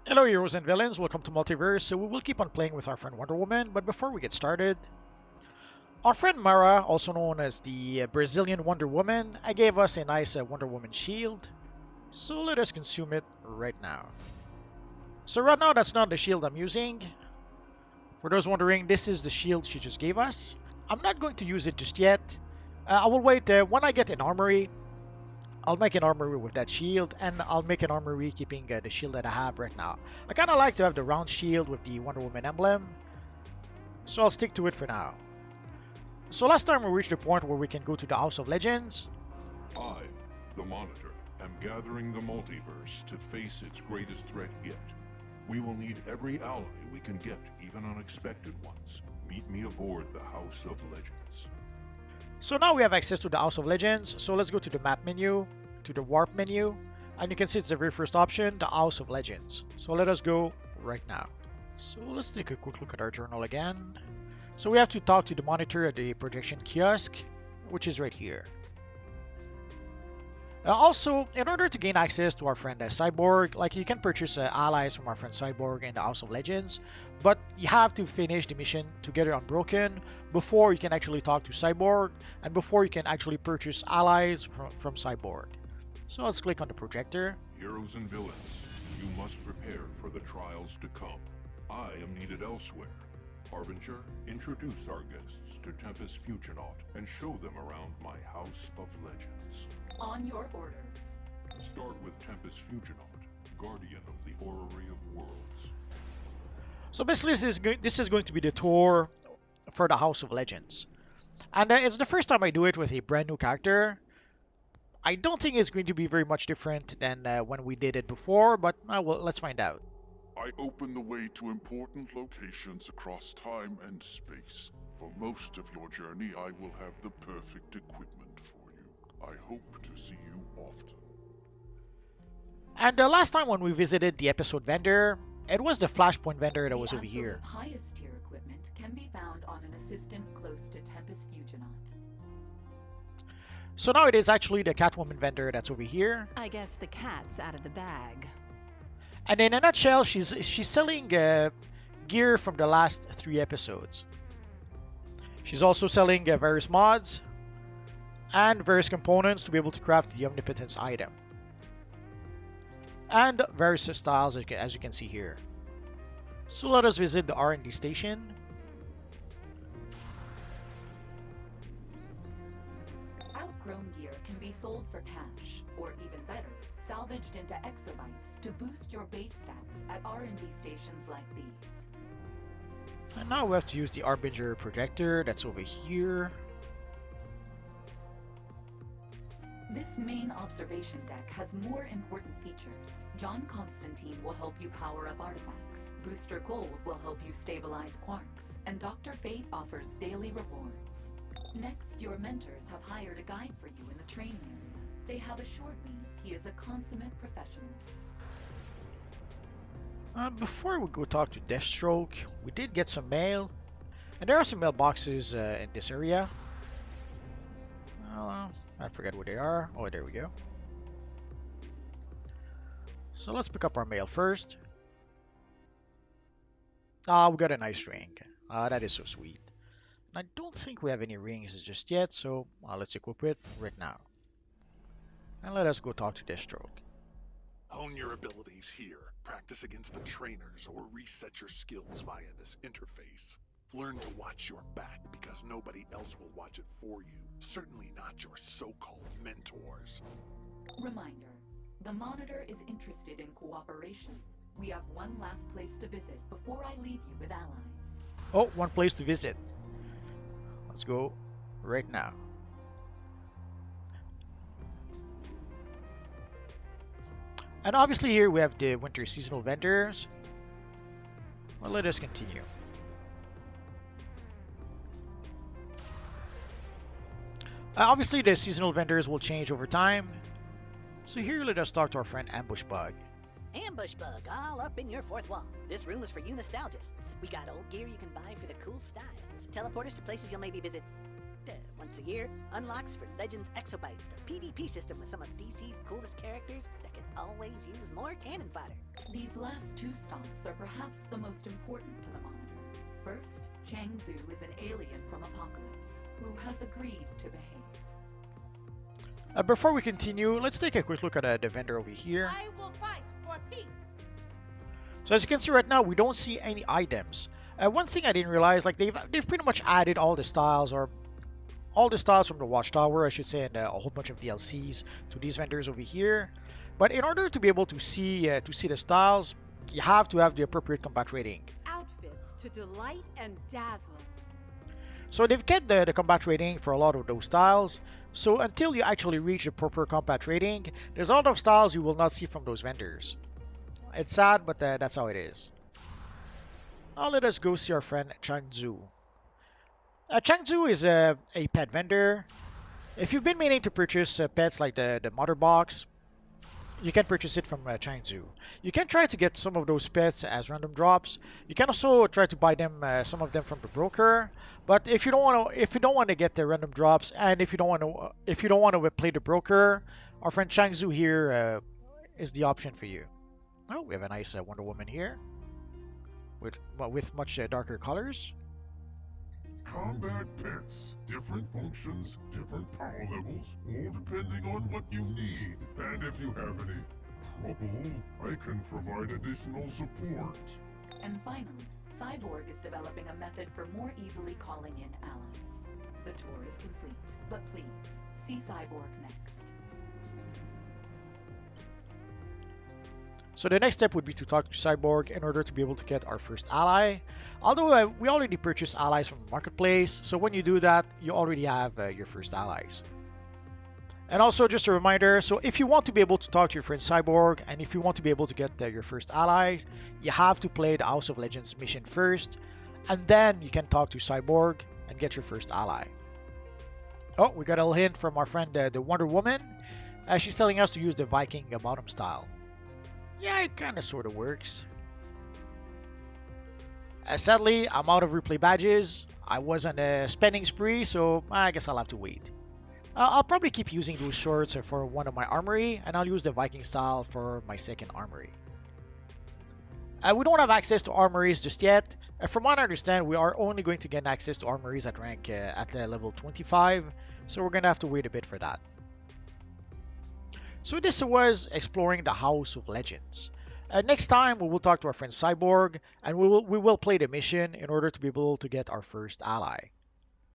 Hello heroes and villains, welcome to Multiverse. So we will keep on playing with our friend Wonder Woman, but before we get started, our friend Mara, also known as the Brazilian Wonder Woman, gave us a nice Wonder Woman shield. So let us consume it right now. So right now that's not the shield I'm using. For those wondering, this is the shield she just gave us. I'm not going to use it just yet. I will wait when I get an armory. I'll make an armory with that shield, and I'll make an armory keeping the shield that I have right now. I kind of like to have the round shield with the Wonder Woman emblem, so I'll stick to it for now. So last time we reached the point where we can go to the House of Legends. I, the Monitor, am gathering the multiverse to face its greatest threat yet. We will need every ally we can get, even unexpected ones. Meet me aboard the House of Legends. So now we have access to the House of Legends, so let's go to the map menu, to the warp menu, and you can see it's the very first option, the House of Legends. So let us go right now. So let's take a quick look at our journal again. So we have to talk to the monitor at the projection kiosk, which is right here. Also, in order to gain access to our friend Cyborg, like you can purchase allies from our friend Cyborg in the House of Legends, but you have to finish the mission Together Unbroken before you can actually talk to Cyborg and before you can actually purchase allies from Cyborg. So let's click on the projector. Heroes and villains, you must prepare for the trials to come. I am needed elsewhere. Harbinger, introduce our guests to Tempest Futurenaut and show them around my House of Legends. On your orders. Start with Tempest Futurenaut, guardian of the Orrery of Worlds. So basically this is going to be the tour for the House of Legends. And it's the first time I do it with a brand new character. I don't think it's going to be very much different than when we did it before, but well, let's find out. I open the way to important locations across time and space. For most of your journey, I will have the perfect equipment for you. I hope to see you often. And last time when we visited the episode vendor, it was the Flashpoint vendor that was over here. The highest tier equipment can be found on an assistant close to Tempest Futurenaut. So now it is actually the Catwoman vendor that's over here. I guess the cat's out of the bag. And in a nutshell, she's selling gear from the last 3 episodes. She's also selling various mods and various components to be able to craft the Omnipotence item. And various styles as you can see here. So let us visit the R&D station. Outgrown gear can be sold for cash, or even better, salvaged into exobytes to boost your base stats at R&D stations like these. And now we have to use the Harbinger projector that's over here. This main observation deck has more important features. John Constantine will help you power up artifacts. Booster Gold will help you stabilize quarks. And Dr. Fate offers daily rewards. Next, your mentors have hired a guide for you in the training area. They have assured me he is a consummate professional. Before we go talk to Deathstroke, we did get some mail. And there are some mailboxes in this area. I forget where they are. Oh, there we go. So let's pick up our mail first. We got a nice ring. That is so sweet. And I don't think we have any rings just yet, so let's equip it right now. And let us go talk to Deathstroke. Hone your abilities here. Practice against the trainers or reset your skills via this interface. Learn to watch your back because nobody else will watch it for you. Certainly not your so-called mentors. Reminder, the Monitor is interested in cooperation. We have one last place to visit before I leave you with allies. Oh, one place to visit. Let's go right now. And obviously here we have the winter seasonal vendors. Well, let us continue. Obviously the seasonal vendors will change over time. So here let us talk to our friend Ambush Bug. Ambush Bug, all up in your fourth wall. This room is for you nostalgists. We got old gear you can buy for the cool styles. Teleporters to places you'll maybe visit once a year. Unlocks for Legends Exobytes, the PvP system with some of DC's coolest characters that can always use more cannon fodder. These last two stops are perhaps the most important to the Monitor. First, Chang Zhu is an alien from Apocalypse, who has agreed to behave. Before we continue, let's take a quick look at the vendor over here. I will fight for peace. So as you can see right now, we don't see any items. One thing I didn't realize, like they've pretty much added all the styles, or all the styles from the Watchtower, I should say, and a whole bunch of DLCs to these vendors over here. But in order to be able to see the styles, you have to have the appropriate combat rating. Outfits to delight and dazzle. So they've kept the combat rating for a lot of those styles. So until you actually reach the proper combat rating, there's a lot of styles you will not see from those vendors. It's sad, but that's how it is. Now let us go see our friend Changzhu. Changzhu is a pet vendor. If you've been meaning to purchase pets like the mother box, you can purchase it from Changzhu. You can try to get some of those pets as random drops. You can also try to buy them, some of them from the broker. But if you don't want to get the random drops, and if you don't want to play the broker, our friend Changzhu here is the option for you. Oh, we have a nice Wonder Woman here with much darker colors. Combat pets. Different functions, different power levels, all depending on what you need. And if you have any trouble, I can provide additional support. And finally, Cyborg is developing a method for more easily calling in allies. The tour is complete, but please, see Cyborg next. So the next step would be to talk to Cyborg in order to be able to get our first ally. Although we already purchased allies from the marketplace, so when you do that, you already have your first allies. And also just a reminder, so if you want to be able to talk to your friend Cyborg, and if you want to be able to get your first allies, you have to play the House of Legends mission first, and then you can talk to Cyborg and get your first ally. Oh, we got a little hint from our friend the Wonder Woman. She's telling us to use the Viking bottom style. Yeah, it kind of sort of works. Sadly, I'm out of replay badges. I was on a spending spree, so I guess I'll have to wait. I'll probably keep using those shorts for one of my armory, and I'll use the Viking style for my second armory. We don't have access to armories just yet. From what I understand, we are only going to get access to armories at rank at level 25, so we're going to have to wait a bit for that. So this was exploring the House of Legends. Next time we will talk to our friend Cyborg, and we will play the mission in order to be able to get our first ally.